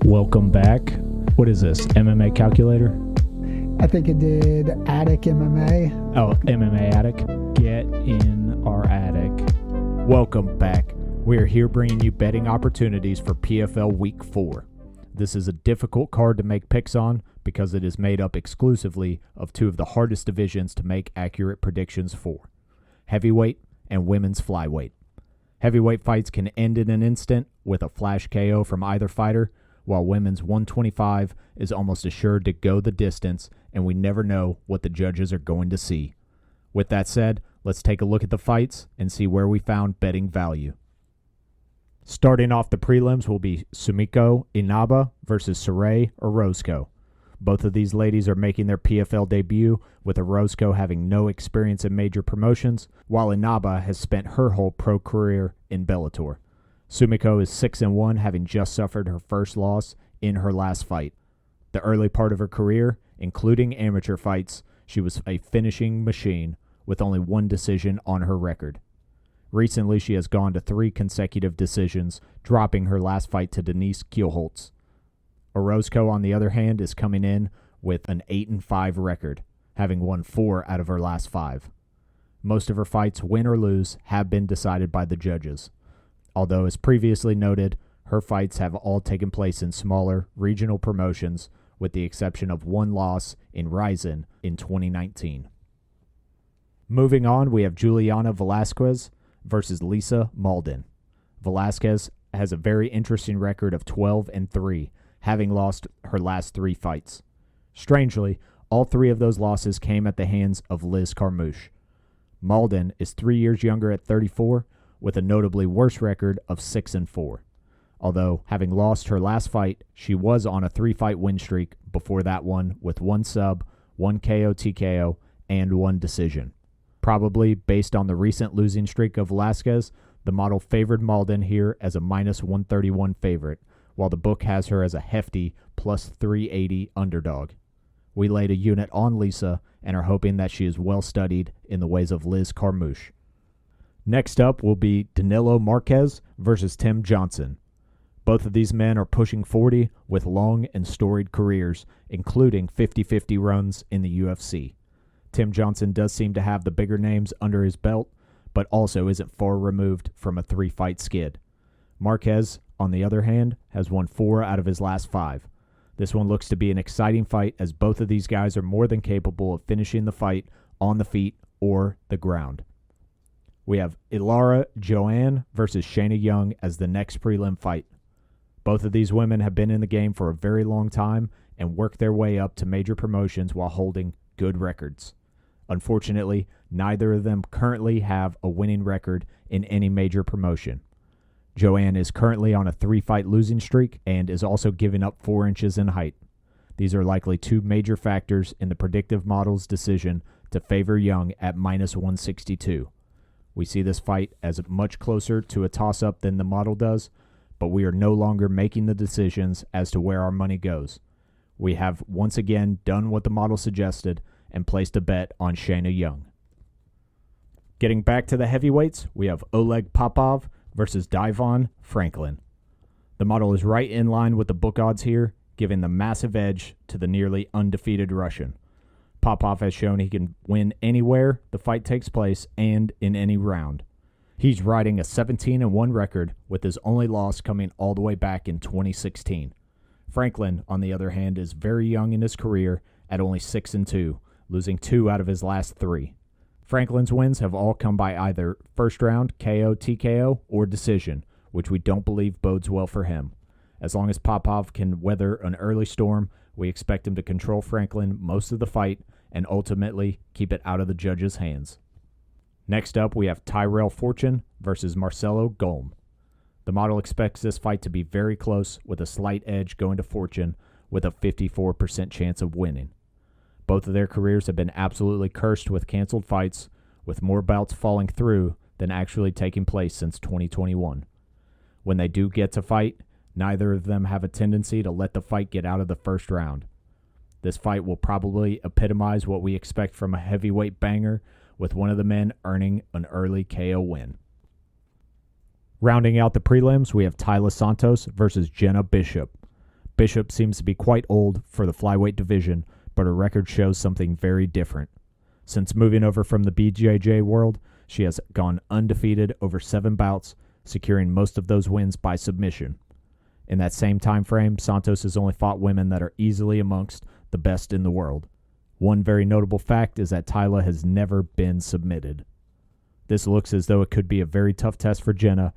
Welcome back. What is this, MMA calculator? I think it did Attic MMA. Oh, MMA Attic. Get in our attic. Welcome back. We are here bringing you betting opportunities for PFL Week 4. This is a difficult card to make picks on because it is made up exclusively of two of the hardest divisions to make accurate predictions for: heavyweight and women's flyweight. Heavyweight fights can end in an instant with a flash KO from either fighter, while women's 125 is almost assured to go the distance, and we never know what the judges are going to see. With that said, let's take a look at the fights and see where we found betting value. Starting off the prelims will be Sumiko Inaba versus Saray Orozco. Both of these ladies are making their PFL debut, with Orozco having no experience in major promotions, while Inaba has spent her whole pro career in Bellator. Sumiko is 6-1, having just suffered her first loss in her last fight. The early part of her career, including amateur fights, she was a finishing machine with only one decision on her record. Recently, she has gone to 3 consecutive decisions, dropping her last fight to Denise Kielholtz. Orozco, on the other hand, is coming in with an 8-5 record, having won 4 out of her last 5. Most of her fights, win or lose, have been decided by the judges. Although, as previously noted, her fights have all taken place in smaller, regional promotions, with the exception of one loss in Rizin in 2019. Moving on, we have Juliana Velasquez versus Lisa Malden. Velasquez has a very interesting record of 12-3, having lost her last 3 fights. Strangely, all 3 of those losses came at the hands of Liz Carmouche. Malden is 3 years younger at 34, with a notably worse record of 6-4. Although, having lost her last fight, she was on a 3-fight win streak before that one, with 1 sub, 1 KO TKO, and 1 decision. Probably based on the recent losing streak of Velasquez, the model favored Malden here as a -131 favorite, while the book has her as a hefty +380 underdog. We laid a unit on Lisa and are hoping that she is well studied in the ways of Liz Carmouche. Next up will be Danilo Marquez versus Tim Johnson. Both of these men are pushing 40 with long and storied careers, including 50-50 runs in the UFC. Tim Johnson does seem to have the bigger names under his belt, but also isn't far removed from a 3-fight skid. Marquez, on the other hand, has won 4 out of his last 5. This one looks to be an exciting fight, as both of these guys are more than capable of finishing the fight on the feet or the ground. We have Ilara Joanne versus Shayna Young as the next prelim fight. Both of these women have been in the game for a very long time and worked their way up to major promotions while holding good records. Unfortunately, neither of them currently have a winning record in any major promotion. Joanne is currently on a 3-fight losing streak and is also giving up 4 inches in height. These are likely 2 major factors in the predictive model's decision to favor Young at -162. We see this fight as much closer to a toss-up than the model does, but we are no longer making the decisions as to where our money goes. We have once again done what the model suggested and placed a bet on Shayna Young. Getting back to the heavyweights, we have Oleg Popov versus Davon Franklin. The model is right in line with the book odds here, giving the massive edge to the nearly undefeated Russian. Popov has shown he can win anywhere the fight takes place and in any round. He's riding a 17-1 record, with his only loss coming all the way back in 2016. Franklin, on the other hand, is very young in his career at only 6-2, losing 2 out of his last 3. Franklin's wins have all come by either first round, KO, TKO, or decision, which we don't believe bodes well for him. As long as Popov can weather an early storm, we expect him to control Franklin most of the fight and ultimately keep it out of the judges' hands. Next up, we have Tyrell Fortune versus Marcelo Golm. The model expects this fight to be very close, with a slight edge going to Fortune with a 54% chance of winning. Both of their careers have been absolutely cursed with canceled fights, with more bouts falling through than actually taking place since 2021. When they do get to fight, neither of them have a tendency to let the fight get out of the first round. This fight will probably epitomize what we expect from a heavyweight banger, with one of the men earning an early KO win. Rounding out the prelims, we have Tyler Santos versus Jenna Bishop. Bishop seems to be quite old for the flyweight division, but her record shows something very different. Since moving over from the BJJ world, she has gone undefeated over 7 bouts, securing most of those wins by submission. In that same time frame, Santos has only fought women that are easily amongst the best in the world. One very notable fact is that Tyla has never been submitted. This looks as though it could be a very tough test for Jenna.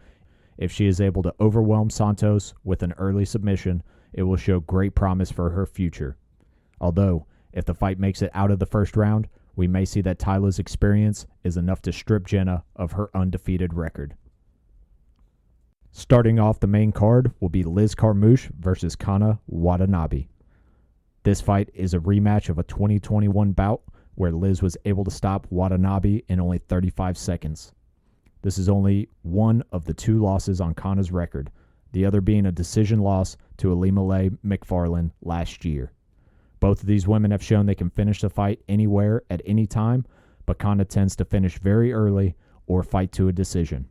If she is able to overwhelm Santos with an early submission, it will show great promise for her future. Although, if the fight makes it out of the first round, we may see that Tyla's experience is enough to strip Jenna of her undefeated record. Starting off the main card will be Liz Carmouche versus Kana Watanabe. This fight is a rematch of a 2021 bout where Liz was able to stop Watanabe in only 35 seconds. This is only one of the 2 losses on Kana's record, the other being a decision loss to Alimale McFarlane last year. Both of these women have shown they can finish the fight anywhere at any time, but Kana tends to finish very early or fight to a decision.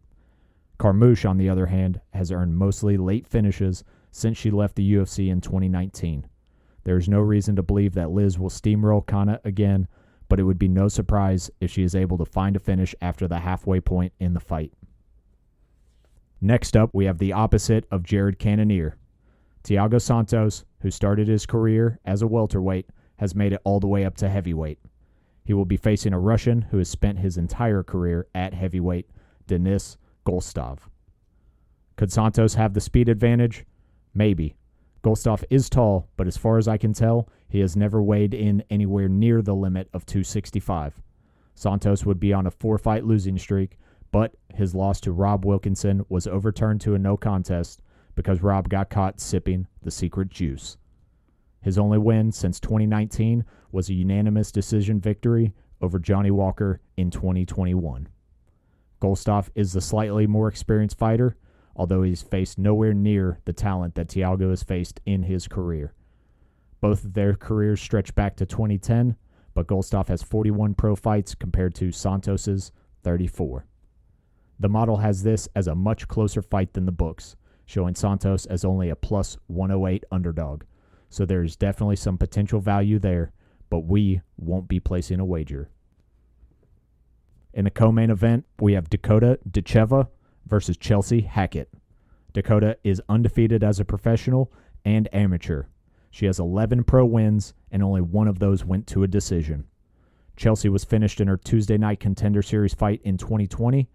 Carmouche, on the other hand, has earned mostly late finishes since she left the UFC in 2019. There is no reason to believe that Liz will steamroll Kana again, but it would be no surprise if she is able to find a finish after the halfway point in the fight. Next up, we have the opposite of Jared Cannonier. Thiago Santos, who started his career as a welterweight, has made it all the way up to heavyweight. He will be facing a Russian who has spent his entire career at heavyweight, Denis Golstov. Could Santos have the speed advantage? Maybe. Golstov is tall, but as far as I can tell, he has never weighed in anywhere near the limit of 265. Santos would be on a 4-fight losing streak, but his loss to Rob Wilkinson was overturned to a no contest because Rob got caught sipping the secret juice. His only win since 2019 was a unanimous decision victory over Johnny Walker in 2021. Golstov is the slightly more experienced fighter, although he's faced nowhere near the talent that Thiago has faced in his career. Both of their careers stretch back to 2010, but Golstov has 41 pro fights compared to Santos's 34. The model has this as a much closer fight than the books, showing Santos as only a plus 108 underdog, so there is definitely some potential value there, but we won't be placing a wager. In the co-main event, we have Dakota Decheva versus Chelsea Hackett. Dakota is undefeated as a professional and amateur. She has 11 pro wins, and only one of those went to a decision. Chelsea was finished in her Tuesday Night Contender Series fight in 2020.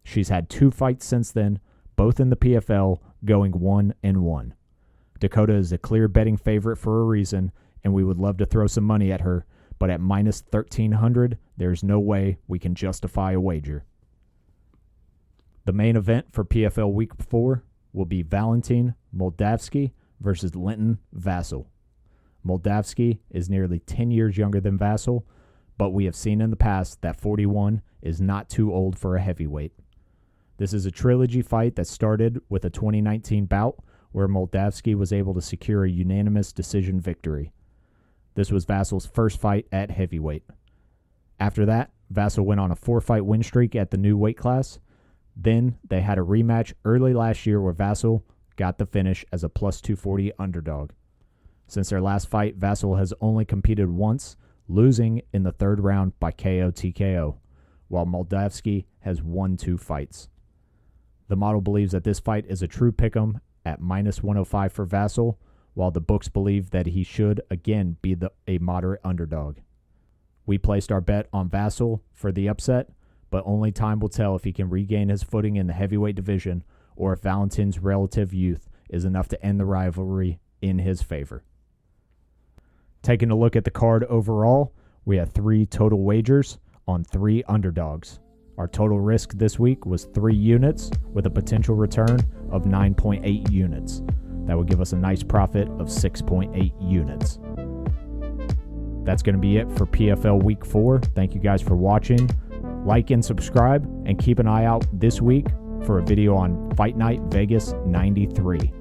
She's had 2 fights since then, both in the PFL, going 1-1. Dakota is a clear betting favorite for a reason, and we would love to throw some money at her, but at minus 1,300, there's no way we can justify a wager. The main event for PFL Week 4 will be Valentin Moldavsky versus Linton Vassell. Moldavsky is nearly 10 years younger than Vassell, but we have seen in the past that 41 is not too old for a heavyweight. This is a trilogy fight that started with a 2019 bout where Moldavsky was able to secure a unanimous decision victory. This was Vassell's first fight at heavyweight. After that, Vassell went on a 4-fight win streak at the new weight class. Then they had a rematch early last year where Vassell got the finish as a plus 240 underdog. Since their last fight, Vassell has only competed once, losing in the 3rd round by KO TKO, while Moldavsky has won 2 fights. The model believes that this fight is a true pick'em at minus 105 for Vassell, while the books believe that he should again be a moderate underdog. We placed our bet on Vassell for the upset, but only time will tell if he can regain his footing in the heavyweight division or if Valentin's relative youth is enough to end the rivalry in his favor. Taking a look at the card overall, we had 3 total wagers on 3 underdogs. Our total risk this week was 3 units with a potential return of 9.8 units. That would give us a nice profit of 6.8 units. That's going to be it for PFL Week 4. Thank you guys for watching. Like and subscribe, and keep an eye out this week for a video on Fight Night Vegas 93.